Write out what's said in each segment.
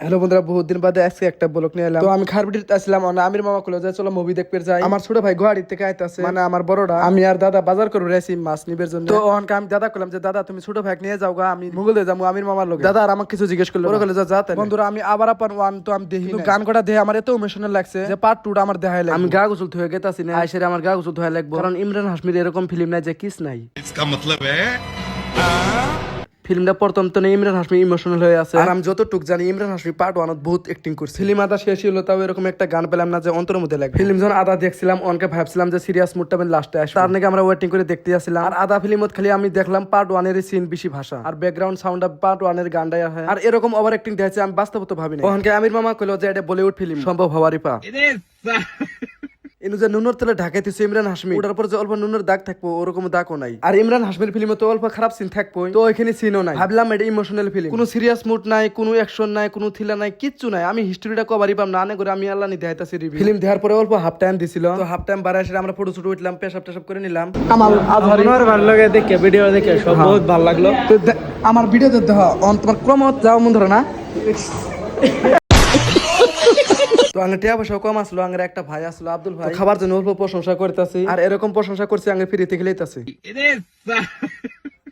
Hello বন্ধুরা, বহুত দিন বাদে আজকে একটা ব্লগ নিয়ে এলাম। তো আমি খারবিটিতে আসলাম, আমির মামা কইলো যে চলো মুভি দেখতে যাই। আমার ছোট ভাই গুয়াহাটি থেকে আইতাছে, মানে আমার বড়রা। আমি আর দাদা বাজার করে রয়েছি মাছ নিবের জন্য। তো অনকা আমি দাদা কইলাম যে দাদা তুমি ছোট ভাই নিয়ে যাও গা, আমি মুগলে যাবো আমির মামার লগে। দাদা আর আমাকে কিছু জিজ্ঞেস করলো, ওরা কইলো যা তাই। বন্ধুরা আমি আবার আপন ওয়ান তো আমি দেখি, গান কটা দেখে আমার এত ইমোশনাল লাগছে যে পার্ট 2 আমার দেখাই লাগে। আমি গা গোসল ধুয়ে গেতাছি না, আইসের আমার গা গোসল ধুয়ে লাগবো, কারণ ইমরান হাশমির এরকম ফিল্ম নাই যে কিস নাই। इसका मतलब है ফিল্মটা প্রথম তো ইমরান হাশমি ইমোশনাল হয়ে আছে, আর আমি যতটুক জানি ইমরান হাশমি পার্ট 1 বহুত অ্যাক্টিং করছে। ফিল্ম আদা শেষ হলো, তাও এরকম একটা গান পেলাম না যে অন্তরের মধ্যে লাগে। ফিল্ম যখন আদা দেখছিলাম অনকে ভাবছিলাম যে সিরিয়াস মুডটা আমি লাস্টে আসবে, তার নাকি আমরা ওয়েটিং করে দেখতে আসছিলাম। আর আদা ফিল্মত খালি আমি দেখলাম পার্ট 1 এর সিন বেশি ভাষা আর ব্যাকগ্রাউন্ড সাউন্ড পার্ট 1 এর গানটাই হয়। আর এরকম ওভার অ্যাক্টিং দেখাচ্ছে আমি বাস্তবত ভাবি না। ওখানকে আমির মামা কইলো যে এটা বলিউড ফিল্ম সম্ভব হওয়ারই পা। ইনু যে নুনের তেলে ঢাকাইতেছে ইমরান হাশমি, ওটার পর যে অল্প নুনের দাগ থাকবো ওরকম দাগও নাই। আর ইমরান হাশমির ফিল্মে তো অল্প খারাপ সিন থাকবো, তো এখানে সিনও নাই। ভাবলাম এটা ইমোশনাল ফিল্ম, কোনো সিরিয়াস মুড নাই, কোনো অ্যাকশন নাই, কোনো থ্রিলার নাই, কিচ্ছু নাই। আমি হিস্টরিটা কভারই পাম না, আনে করে আমি আল্লাহ নি দেখাইতাছি রিভিউ। ফিল্ম দেখার পরে অল্প হাফ টাইম দিছিল, তো হাফ টাইম বাড়ায় এসে আমরা ফটো শুট উঠলাম, পেশাব টেশাব করে নিলাম। আমার আজহারি ভালো লাগে দেখে, ভিডিও দেখে সব বহুত ভালো লাগলো। তো আমার ভিডিওতে দেখো তোমার ক্রমত যাও মন ধরে না। তো আঙ্গে টিয়া পয়সা কম আসলো, আঙ্গের একটা ভাই আসলো আব্দুল ভাই, খাবার জন্য অল্প প্রশংসা করতেছি, আর এরকম প্রশংসা করছি আঙ্গে ফ্রিতে খেলাইতাছি।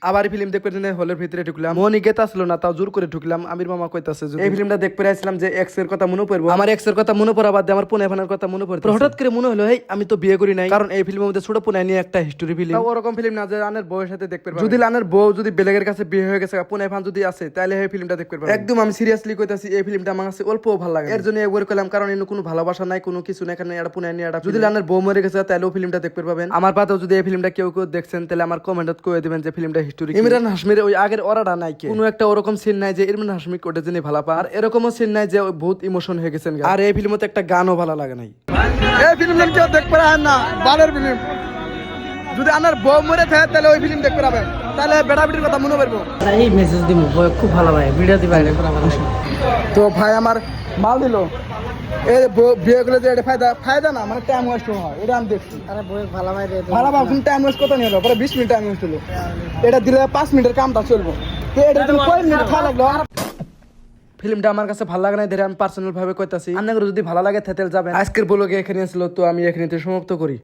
আবার ফিল্ম দেখতে জন্য হলের ভিতরে ঢুকলাম, মনি গেত আসলো না, তাও জোর করে ঢুকলাম। আমির মামা কইতাছে এই ফিল্মটা দেখতে আসলাম যে এক্স এর কথা মনে পড়বো, আমার এক্স এর কথা মনে পড়া বাদ দিয়ে আমার পুনে ফানের কথা মনে পড়ছে। হঠাৎ করে মনে হলো এই আমি তো বিয়ে করি নাই, কারণ এই ফিল্মের মধ্যে ছোট পুনে নিয়ে একটা হিস্টোরি ফিল্ম। ওরকম ফিল্ম না যে আনের বউয়ের সাথে দেখতে পারবে, যদি আনের বউ যদি বেলেগের কাছে বিয়ে হয়ে গেছে, পুনে ফান যদি আছে, তাহলে এই ফিল্মটা দেখতে পারবে। একদম আমি সিরিয়াসলি কইতাছি এই ফিল্মটা আমার কাছে অল্পও ভালো লাগে, এর জন্য একবার কইলাম, কারণ এর কোনো ভালোবাসা নাই, কোনো কিছু নাই, এখানে এটা পুনে নিয়ে এটা। যদি আনের বউ মরে গেছে তাহলে ওই ফিল্মটা দেখতে পাবেন। আমার পাতেও যদি এই ফিল্মটা কেউ কেউ দেখছেন তাহলে আমার কমেন্টত কয়ে দিবেন যে ফিল্মটা হিস্টোরি। ইমরান হাশমির ওই আগের অরাটা নাই, কোনো একটা ওরকম সিন নাই যে ইমরান হাশমি কোটে জেনে ভালো পা, আর এরকমও সিন নাই যে বহুত ইমোশন হয়ে গেছেন। আর এই ফিল্মতে একটা গানও ভালো লাগে নাই। এই ফিল্ম কেউ দেখতে পারেন না, বালের ফিল্ম। যদি আনার বউ মরে থাকে তাহলে ওই ফিল্ম দেখতে পাবেন, তাহলে বেটা বেটির কথা মনে পারবো। এই মেসেজ দিব খুব ভালো ভাই, ভিডিও দিবা তো ভাই আমার মাল দিল, এই বিয়ে করলে যে এটা ফায়দা না, মানে টাইম ওয়েস্ট হয়, এটা আমি দেখছি। আরে বই ভালো ভাই রে, ভালো ভাবুন টাইম ওয়েস্ট কত নিয়ে পরে 20 মিনিট টাইম ওয়েস্ট হলো, এটা দিলে 5 মিনিটের কামটা চলবো। তো এটা তুমি কয় মিনিট খাওয়া লাগলো। ফিল্মটা আমার কাছে ভালো লাগে না, ধরে আমি পার্সোনাল ভাবে কইতাছি। আপনাদের যদি ভালো লাগে তাহলে যাবেন। আজকের ব্লগে এখানে ছিল, তো আমি এখানে সমাপ্ত করি।